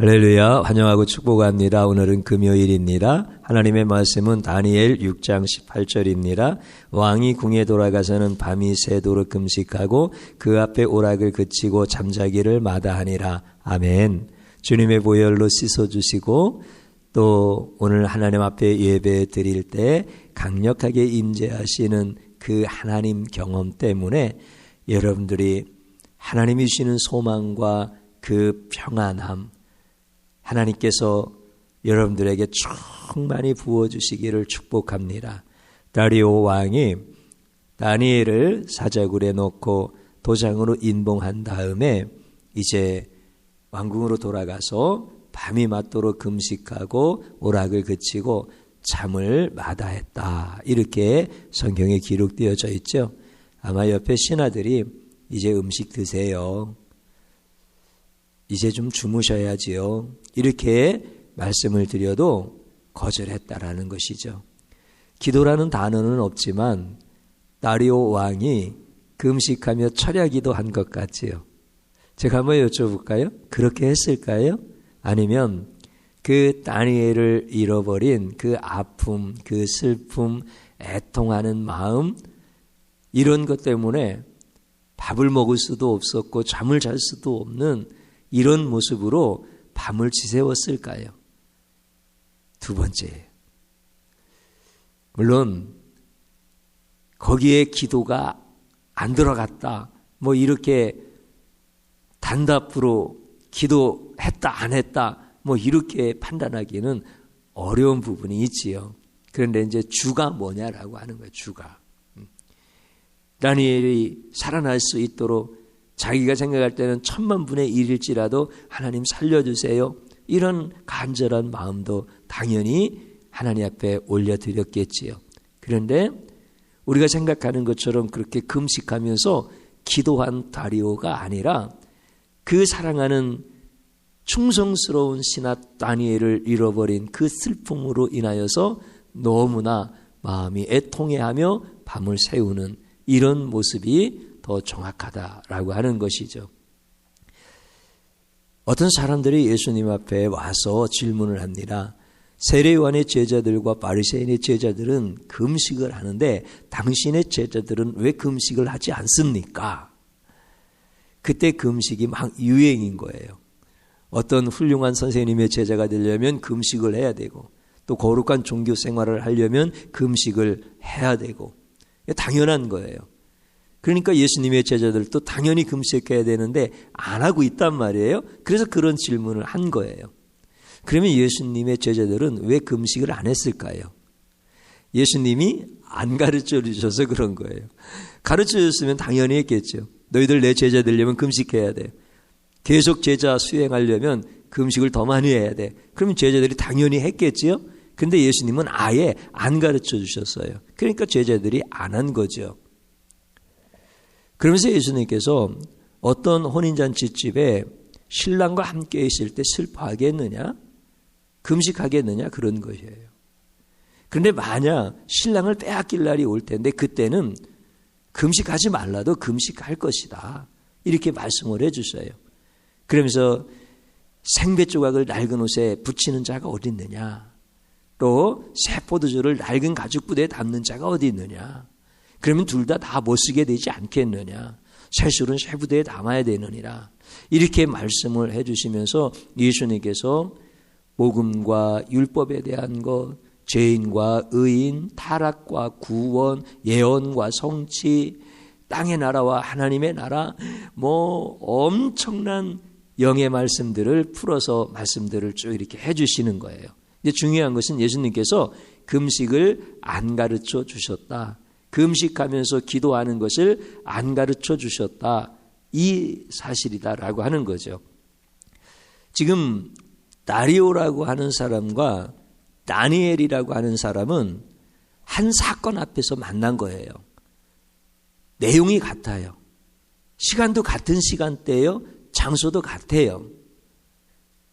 할렐루야, 환영하고 축복합니다. 오늘은 금요일입니다. 하나님의 말씀은 다니엘 6장 18절입니다. 왕이 궁에 돌아가서는 밤이 새도록 금식하고 그 앞에 오락을 그치고 잠자기를 마다하니라. 아멘. 주님의 보혈로 씻어주시고 또 오늘 하나님 앞에 예배 드릴 때 강력하게 임재하시는 그 하나님 경험 때문에 여러분들이 하나님이 주시는 소망과 그 평안함, 하나님께서 여러분들에게 충만히 부어주시기를 축복합니다. 다리오 왕이 다니엘을 사자굴에 놓고 도장으로 인봉한 다음에 이제 왕궁으로 돌아가서 밤이 맞도록 금식하고 오락을 그치고 잠을 마다했다. 이렇게 성경에 기록되어져 있죠. 아마 옆에 신하들이 이제 음식 드세요. 이제 좀 주무셔야지요. 이렇게 말씀을 드려도 거절했다라는 것이죠. 기도라는 단어는 없지만 다리오 왕이 금식하며 철야기도 한 것 같지요. 제가 한번 여쭤볼까요? 그렇게 했을까요? 아니면 그 다니엘을 잃어버린 그 아픔, 그 슬픔, 애통하는 마음, 이런 것 때문에 밥을 먹을 수도 없었고 잠을 잘 수도 없는 이런 모습으로 밤을 지새웠을까요? 두 번째, 물론 거기에 기도가 안 들어갔다, 뭐 이렇게 단답으로 기도했다 안 했다 뭐 이렇게 판단하기는 어려운 부분이 있지요. 그런데 이제 주가 뭐냐라고 하는 거예요. 주가. 다니엘이 살아날 수 있도록 자기가 생각할 때는 1000만분의 1일지라도 하나님 살려주세요. 이런 간절한 마음도 당연히 하나님 앞에 올려드렸겠지요. 그런데 우리가 생각하는 것처럼 그렇게 금식하면서 기도한 다리오가 아니라 그 사랑하는 충성스러운 신하 다니엘을 잃어버린 그 슬픔으로 인하여서 너무나 마음이 애통해하며 밤을 새우는 이런 모습이 더 정확하다라고 하는 것이죠. 어떤 사람들이 예수님 앞에 와서 질문을 합니다. 세례요한의 제자들과 바리새인의 제자들은 금식을 하는데 당신의 제자들은 왜 금식을 하지 않습니까? 그때 금식이 막 유행인 거예요. 어떤 훌륭한 선생님의 제자가 되려면 금식을 해야 되고 또 거룩한 종교 생활을 하려면 금식을 해야 되고 당연한 거예요. 그러니까 예수님의 제자들도 당연히 금식해야 되는데 안 하고 있단 말이에요. 그래서 그런 질문을 한 거예요. 그러면 예수님의 제자들은 왜 금식을 안 했을까요? 예수님이 안 가르쳐 주셔서 그런 거예요. 가르쳐 줬으면 당연히 했겠죠. 너희들 내 제자 되려면 금식해야 돼. 계속 제자 수행하려면 금식을 더 많이 해야 돼. 그러면 제자들이 당연히 했겠지요. 근데 예수님은 아예 안 가르쳐 주셨어요. 그러니까 제자들이 안 한 거죠. 그러면서 예수님께서 어떤 혼인잔치집에 신랑과 함께 있을 때 슬퍼하겠느냐? 금식하겠느냐? 그런 것이에요. 그런데 만약 신랑을 빼앗길 날이 올 텐데 그때는 금식하지 말라도 금식할 것이다. 이렇게 말씀을 해주셔요. 그러면서 생배 조각을 낡은 옷에 붙이는 자가 어디 있느냐? 또 새 포도주를 낡은 가죽 부대에 담는 자가 어디 있느냐? 그러면 둘 다 못 쓰게 되지 않겠느냐? 새 술은 새 부대에 담아야 되느니라. 이렇게 말씀을 해주시면서 예수님께서 복음과 율법에 대한 것, 죄인과 의인, 타락과 구원, 예언과 성취, 땅의 나라와 하나님의 나라, 뭐 엄청난 영의 말씀들을 풀어서 말씀들을 쭉 이렇게 해주시는 거예요. 이제 중요한 것은 예수님께서 금식을 안 가르쳐 주셨다. 금식하면서 기도하는 것을 안 가르쳐 주셨다. 이 사실이다라고 하는 거죠. 지금 다리오라고 하는 사람과 다니엘이라고 하는 사람은 한 사건 앞에서 만난 거예요. 내용이 같아요. 시간도 같은 시간대예요. 장소도 같아요.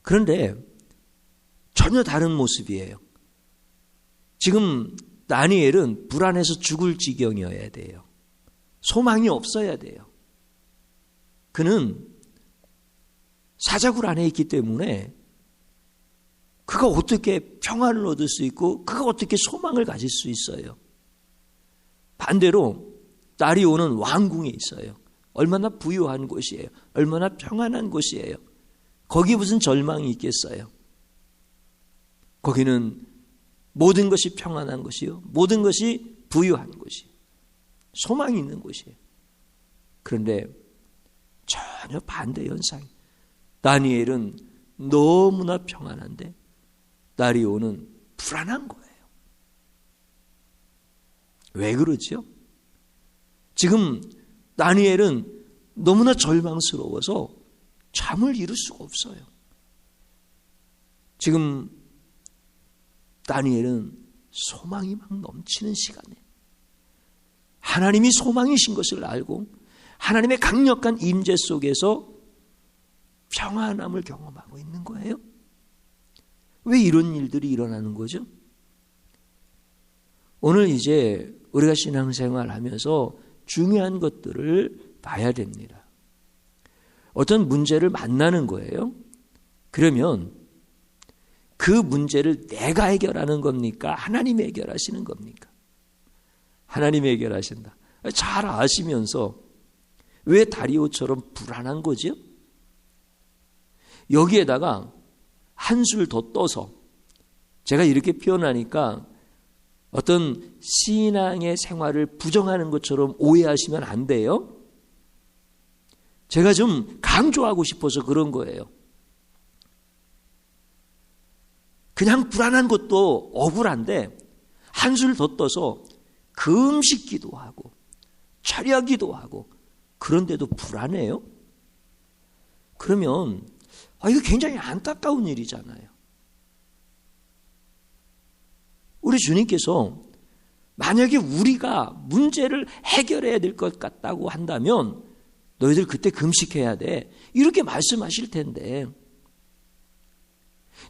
그런데 전혀 다른 모습이에요. 지금 다니엘은 불안해서 죽을 지경이어야 돼요. 소망이 없어야 돼요. 그는 사자굴 안에 있기 때문에 그가 어떻게 평안을 얻을 수 있고 그가 어떻게 소망을 가질 수 있어요? 반대로 다리오는 왕궁에 있어요. 얼마나 부유한 곳이에요. 얼마나 평안한 곳이에요. 거기 무슨 절망이 있겠어요? 거기는 모든 것이 평안한 곳이요. 모든 것이 부유한 곳이에요. 소망이 있는 곳이에요. 그런데 전혀 반대 현상이. 다니엘은 너무나 평안한데 다리오는 불안한 거예요. 왜 그러죠? 지금 다니엘은 너무나 절망스러워서 잠을 이룰 수가 없어요. 지금 다니엘은 소망이 막 넘치는 시간에 하나님이 소망이신 것을 알고 하나님의 강력한 임재 속에서 평안함을 경험하고 있는 거예요. 왜 이런 일들이 일어나는 거죠? 오늘 이제 우리가 신앙생활 하면서 중요한 것들을 봐야 됩니다. 어떤 문제를 만나는 거예요. 그러면 그 문제를 내가 해결하는 겁니까? 하나님이 해결하시는 겁니까? 하나님이 해결하신다. 잘 아시면서 왜 다리오처럼 불안한 거죠? 여기에다가 한술 더 떠서 제가 이렇게 표현하니까 어떤 신앙의 생활을 부정하는 것처럼 오해하시면 안 돼요. 제가 좀 강조하고 싶어서 그런 거예요. 그냥 불안한 것도 억울한데 한술 더 떠서 금식 기도하고 철야 기도하고 그런데도 불안해요? 그러면 이거 굉장히 안타까운 일이잖아요. 우리 주님께서 만약에 우리가 문제를 해결해야 될 것 같다고 한다면 너희들 그때 금식해야 돼. 이렇게 말씀하실 텐데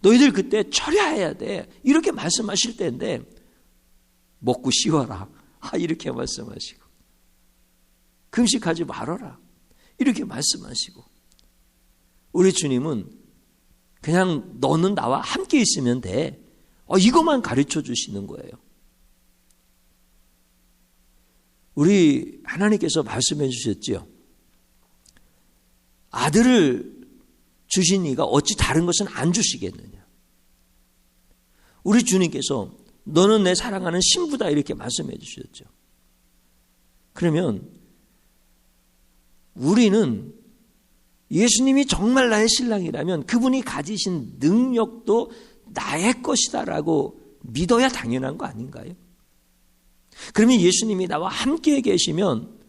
너희들 그때 철야해야 돼. 이렇게 말씀하실 텐데 먹고 쉬어라. 이렇게 말씀하시고 금식하지 말아라. 이렇게 말씀하시고 우리 주님은 그냥 너는 나와 함께 있으면 돼. 이것만 가르쳐 주시는 거예요. 우리 하나님께서 말씀해 주셨지요. 아들을 주신 이가 어찌 다른 것은 안 주시겠느냐. 우리 주님께서 너는 내 사랑하는 신부다 이렇게 말씀해 주셨죠. 그러면 우리는 예수님이 정말 나의 신랑이라면 그분이 가지신 능력도 나의 것이다라고 믿어야 당연한 거 아닌가요? 그러면 예수님이 나와 함께 계시면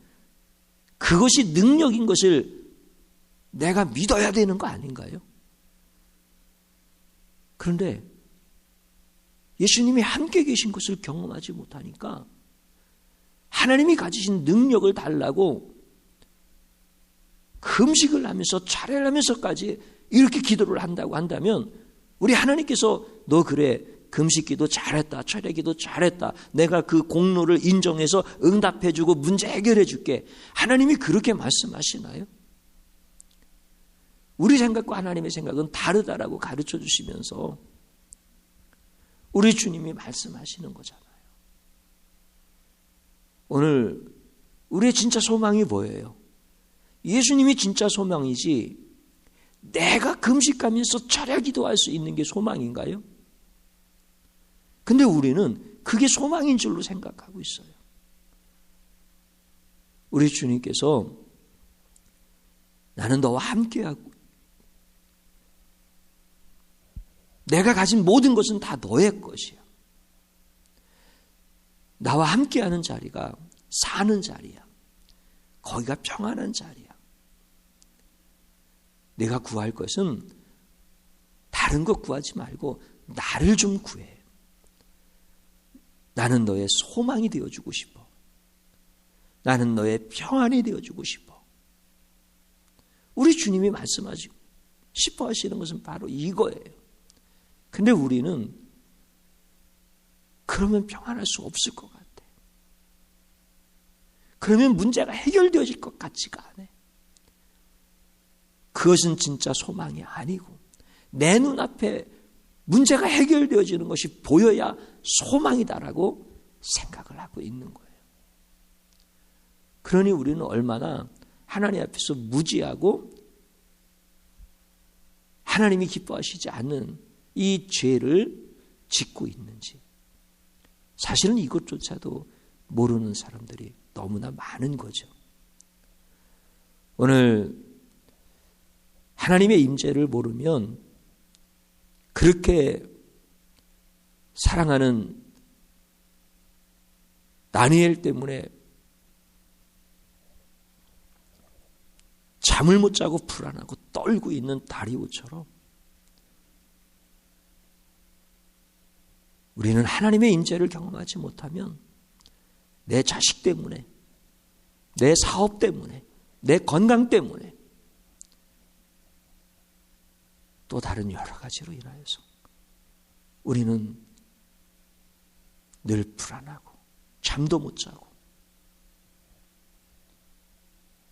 그것이 능력인 것을 내가 믿어야 되는 거 아닌가요? 그런데 예수님이 함께 계신 것을 경험하지 못하니까 하나님이 가지신 능력을 달라고 금식을 하면서 차례를 하면서까지 이렇게 기도를 한다고 한다면 우리 하나님께서 너 그래 금식기도 잘했다 철야기도 잘했다 내가 그 공로를 인정해서 응답해주고 문제 해결해줄게 하나님이 그렇게 말씀하시나요? 우리 생각과 하나님의 생각은 다르다라고 가르쳐 주시면서 우리 주님이 말씀하시는 거잖아요. 오늘 우리의 진짜 소망이 뭐예요? 예수님이 진짜 소망이지 내가 금식하면서 철야 기도할 수 있는 게 소망인가요? 근데 우리는 그게 소망인 줄로 생각하고 있어요. 우리 주님께서 나는 너와 함께하고 내가 가진 모든 것은 다 너의 것이야. 나와 함께하는 자리가 사는 자리야. 거기가 평안한 자리야. 내가 구할 것은 다른 것 구하지 말고 나를 좀 구해. 나는 너의 소망이 되어주고 싶어. 나는 너의 평안이 되어주고 싶어. 우리 주님이 말씀하시고 싶어 하시는 것은 바로 이거예요. 근데 우리는 그러면 평안할 수 없을 것 같아. 그러면 문제가 해결되어질 것 같지가 않아. 그것은 진짜 소망이 아니고 내 눈앞에 문제가 해결되어지는 것이 보여야 소망이다라고 생각을 하고 있는 거예요. 그러니 우리는 얼마나 하나님 앞에서 무지하고 하나님이 기뻐하시지 않는 이 죄를 짓고 있는지, 사실은 이것조차도 모르는 사람들이 너무나 많은 거죠. 오늘 하나님의 임재를 모르면 그렇게 사랑하는 다니엘 때문에 잠을 못 자고 불안하고 떨고 있는 다리오처럼 우리는 하나님의 임재를 경험하지 못하면 내 자식 때문에, 내 사업 때문에, 내 건강 때문에, 또 다른 여러 가지로 인하여서 우리는 늘 불안하고 잠도 못 자고,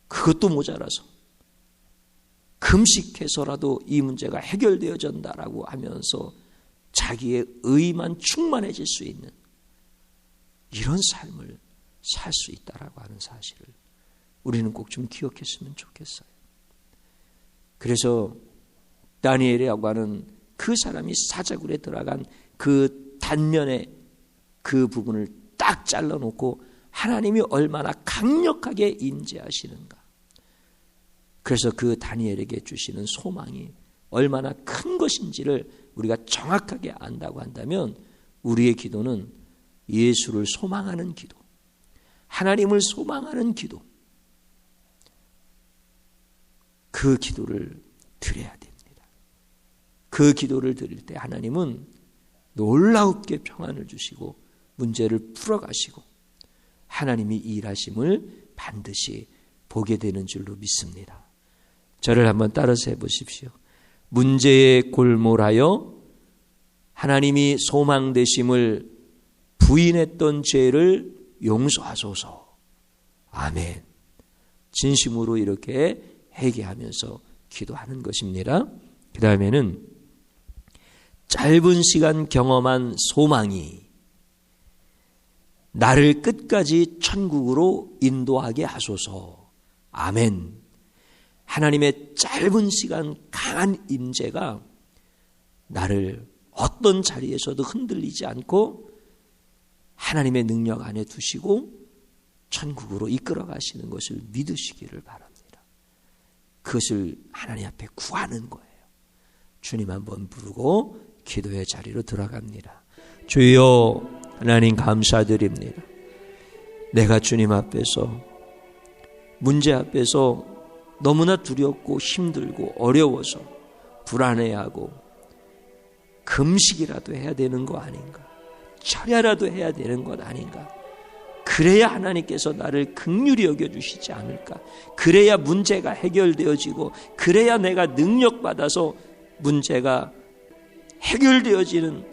그것도 모자라서 금식해서라도 이 문제가 해결되어진다라고 하면서 자기의 의만 충만해질 수 있는 이런 삶을 살 수 있다라고 하는 사실을 우리는 꼭 좀 기억했으면 좋겠어요. 그래서 다니엘이라고 하는 그 사람이 사자굴에 들어간 그 단면에 그 부분을 딱 잘라놓고 하나님이 얼마나 강력하게 임재하시는가, 그래서 그 다니엘에게 주시는 소망이 얼마나 큰 것인지를 우리가 정확하게 안다고 한다면 우리의 기도는 예수를 소망하는 기도, 하나님을 소망하는 기도, 그 기도를 드려야 됩니다. 그 기도를 드릴 때 하나님은 놀라웁게 평안을 주시고 문제를 풀어가시고 하나님이 일하심을 반드시 보게 되는 줄로 믿습니다. 저를 한번 따라서 해보십시오. 문제에 골몰하여 하나님이 소망되심을 부인했던 죄를 용서하소서. 아멘. 진심으로 이렇게 회개하면서 기도하는 것입니다. 그 다음에는 짧은 시간 경험한 소망이 나를 끝까지 천국으로 인도하게 하소서. 아멘. 하나님의 짧은 시간 강한 임재가 나를 어떤 자리에서도 흔들리지 않고 하나님의 능력 안에 두시고 천국으로 이끌어 가시는 것을 믿으시기를 바랍니다. 그것을 하나님 앞에 구하는 거예요. 주님 한번 부르고 기도의 자리로 들어갑니다. 주여, 하나님 감사드립니다. 내가 주님 앞에서, 문제 앞에서 너무나 두렵고 힘들고 어려워서 불안해하고 금식이라도 해야 되는 거 아닌가, 철야라도 해야 되는 것 아닌가, 그래야 하나님께서 나를 긍휼히 여겨주시지 않을까, 그래야 문제가 해결되어지고 그래야 내가 능력받아서 문제가 해결되어지는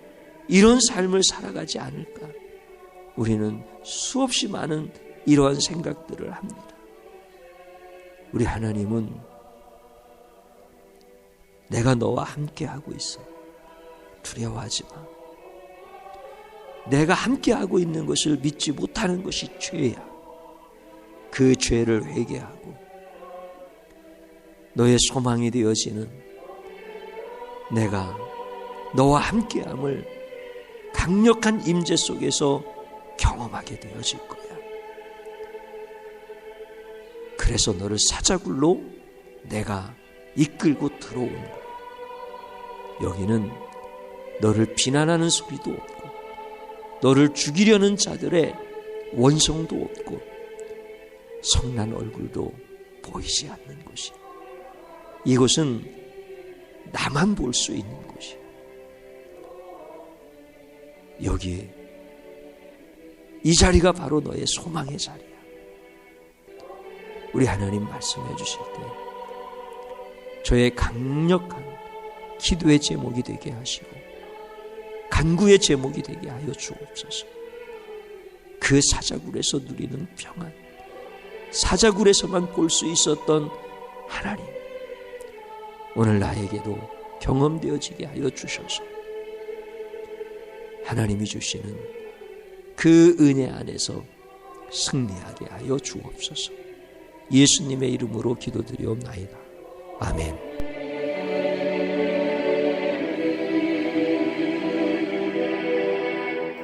이런 삶을 살아가지 않을까. 우리는 수없이 많은 이러한 생각들을 합니다. 우리 하나님은 내가 너와 함께하고 있어. 두려워하지 마. 내가 함께하고 있는 것을 믿지 못하는 것이 죄야. 그 죄를 회개하고 너의 소망이 되어지는 내가 너와 함께함을 강력한 임재 속에서 경험하게 되어질 거야. 그래서 너를 사자굴로 내가 이끌고 들어온 거야. 여기는 너를 비난하는 소리도 없고 너를 죽이려는 자들의 원성도 없고 성난 얼굴도 보이지 않는 곳이야. 이곳은 나만 볼 수 있는 곳이야. 여기 이 자리가 바로 너의 소망의 자리야. 우리 하나님 말씀해 주실 때 저의 강력한 기도의 제목이 되게 하시고 간구의 제목이 되게 하여 주옵소서. 그 사자굴에서 누리는 평안, 사자굴에서만 볼 수 있었던 하나님, 오늘 나에게도 경험되어지게 하여 주셔서 하나님이 주시는 그 은혜 안에서 승리하게 하여 주옵소서. 예수님의 이름으로 기도드리옵나이다. 아멘.